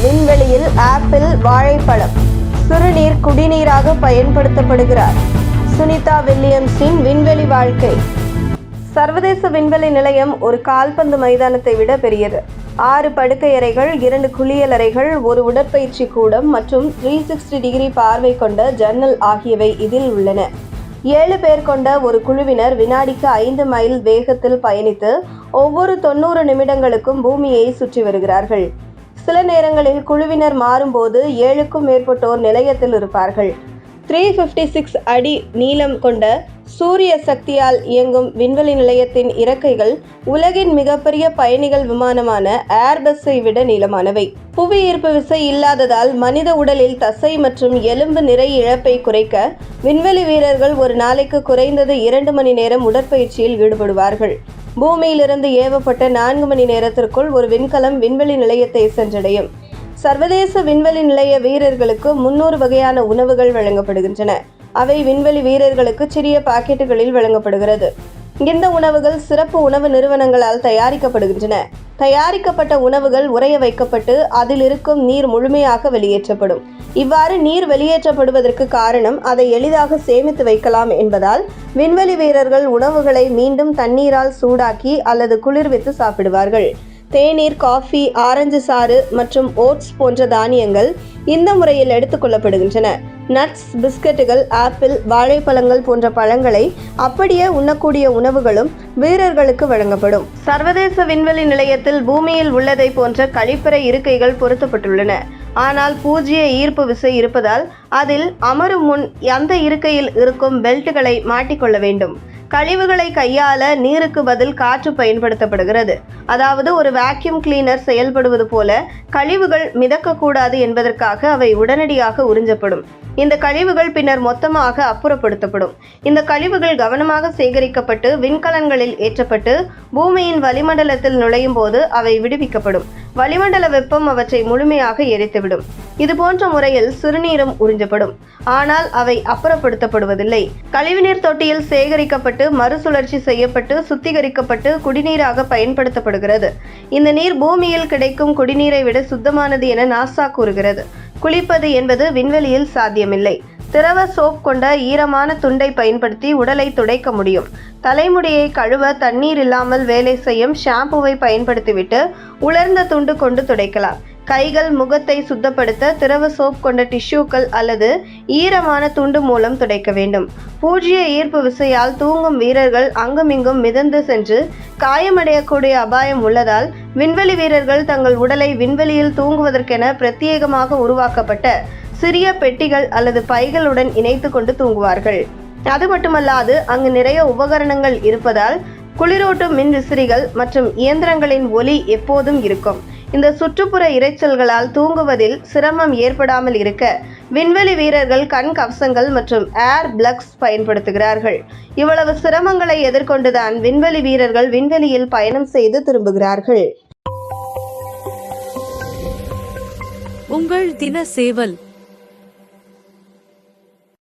விண்வெளியில் ஆப்பிள் வாழைப்பழம் சிறுநீர் குடிநீராக பயன்படுத்தப்படுகிறார். சுனிதா வில்லியம்ஸின் விண்வெளி வாழ்க்கை. சர்வதேச விண்வெளி நிலையம் ஒரு கால்பந்து மைதானத்தை விட பெரியது. 6 படுக்கை அறைகள், 2 குளியலறைகள், ஒரு உடற்பயிற்சி கூடம் மற்றும் 360 டிகிரி பார்வை கொண்ட ஜன்னல் ஆகியவை இதில் உள்ளன. 7 பேர் கொண்ட ஒரு குழுவினர் வினாடிக்கு 5 மைல் வேகத்தில் பயணித்து ஒவ்வொரு 90 நிமிடங்களுக்கும் பூமியை சுற்றி வருகிறார்கள். சில நேரங்களில் குழுவினர் மாறும்போது 7க்கும் மேற்பட்டோர் நிலையத்தில் இருப்பார்கள். 356 அடி நீளம் கொண்ட சூரிய சக்தியால் இயங்கும் விண்வெளி நிலையத்தின் இறக்கைகள் உலகின் மிகப்பெரிய பயணிகள் விமானமான ஏர்பஸை விட நீளமானவை. புவி ஈர்ப்பு விசை இல்லாததால் மனித உடலில் தசை மற்றும் எலும்பு நிறை இழப்பை குறைக்க விண்வெளி வீரர்கள் ஒரு நாளைக்கு குறைந்தது 2 மணி நேரம் உடற்பயிற்சியில் ஈடுபடுவார்கள். பூமியிலிருந்து ஏவப்பட்ட 4 மணி நேரத்திற்குள் ஒரு விண்கலம் விண்வெளி நிலையத்தை சென்றடையும். சர்வதேச விண்வெளி நிலைய வீரர்களுக்கு 300 வகையான உணவுகள் வழங்கப்படுகின்றன. அவை விண்வெளி வீரர்களுக்கு சிறிய பாக்கெட்டுகளில் வழங்கப்படுகிறது. இந்த உணவுகள் சிறப்பு உணவு நிறுவனங்களால் தயாரிக்கப்படுகின்றன. தயாரிக்கப்பட்ட உணவுகள் உறைய வைக்கப்பட்டு அதில் இருக்கும் நீர் முழுமையாக வெளியேற்றப்படும். இவ்வாறு நீர் வெளியேற்றப்படுவதற்கு காரணம் அதை எளிதாக சேமித்து வைக்கலாம் என்பதால் விண்வெளி வீரர்கள் உணவுகளை மீண்டும் தண்ணீரால் சூடாக்கி அல்லது குளிர்வித்து சாப்பிடுவார்கள். தேநீர், காஃபி, ஆரஞ்சு சாறு மற்றும் ஓட்ஸ் போன்ற தானியங்கள் இந்த முறையில் எடுத்துக்கொள்ளப்படுகின்றன. நட்ஸ், பிஸ்கட்டுகள், ஆப்பிள், வாழைப்பழங்கள் போன்ற பழங்களை அப்படியே உண்ணக்கூடிய உணவுகளும் வீரர்களுக்கு வழங்கப்படும். சர்வதேச விண்வெளி நிலையத்தில் பூமியில் உள்ளதை போன்ற கழிப்பறை இருக்கைகள் பொருத்தப்பட்டுள்ளன. ஆனால் பூஜ்ய ஈர்ப்பு விசை இருப்பதால் அதில் அமரும் முன் அந்த இருக்கையில் இருக்கும் பெல்ட்டுகளை மாட்டிக்கொள்ள வேண்டும். கழிவுகளை கையாள நீருக்கு பதில் காற்று பயன்படுத்தப்படுகிறது. அதாவது ஒரு வேக்யூம் கிளீனர் செயல்படுவது போல கழிவுகள் மிதக்கக்கூடாது என்பதற்காக அவை உடனடியாக உறிஞ்சப்படும். இந்த கழிவுகள் பின்னர் மொத்தமாக அப்புறப்படுத்தப்படும். இந்த கழிவுகள் கவனமாக சேகரிக்கப்பட்டு விண்கலன்களில் ஏற்றப்பட்டு பூமியின் வளிமண்டலத்தில் நுழையும் போது அவை விடுவிக்கப்படும். வளிமண்டல வெப்பம் அவற்றை முழுமையாக எரித்துவிடும். இதுபோன்ற முறையில் சிறுநீரும் உறிஞ்சப்படும். ஆனால் அவை அப்புறப்படுத்தப்படுவதில்லை. கழிவுநீர் தொட்டியில் சேகரிக்கப்பட்டு மறுசுழற்சி செய்யப்பட்டு சுத்திகரிக்கப்பட்டு குடிநீராக பயன்படுத்தப்படுகிறது. இந்த நீர் பூமியில் கிடைக்கும் குடிநீரை விட சுத்தமானது என நாசா கூறுகிறது. குளிப்பது என்பது விண்வெளியில் சாத்தியமில்லை. திரவ சோப் கொண்ட ஈரமான துண்டை பயன்படுத்தி உடலை துடைக்க முடியும். தலைமுடியை கழுவ தண்ணீர் இல்லாமல் வேலை செய்யும் ஷாம்புவை பயன்படுத்திவிட்டு உலர்ந்த துண்டு கொண்டு துடைக்கலாம். கைகள், முகத்தை சுத்தப்படுத்த திரவ சோப் கொண்ட டிஷ்யூக்கள் அல்லது ஈரமான துண்டு மூலம் துடைக்க வேண்டும். பூஜ்ய ஈர்ப்பு விசையால் தூங்கும் வீரர்கள் அங்குமிங்கும் மிதந்து சென்று காயமடையக்கூடிய அபாயம் உள்ளதால் விண்வெளி வீரர்கள் தங்கள் உடலை விண்வெளியில் தூங்குவதற்கென பிரத்யேகமாக உருவாக்கப்பட்ட சிறிய பெட்டிகள் அல்லது பைகளுடன் இணைத்து கொண்டு தூங்குவார்கள். அது மட்டுமல்லாது அங்கு நிறைய உபகரணங்கள் இருப்பதால் குளிரூட்டும் மின் விசிறிகள் மற்றும் இயந்திரங்களின் ஒலி எப்போதும் இருக்கும். இந்த சுற்றுப்புற இரைச்சல்களால் தூங்குவதில் சிரமம் ஏற்படாமல் இருக்க விண்வெளி வீரர்கள் கண் கவசங்கள் மற்றும் ஏர் பிளக்ஸ் பயன்படுத்துகிறார்கள். இவ்வளவு சிரமங்களை எதிர்கொண்டுதான் விண்வெளி வீரர்கள் விண்வெளியில் பயணம் செய்து திரும்புகிறார்கள். உங்கள் தின சேவல்.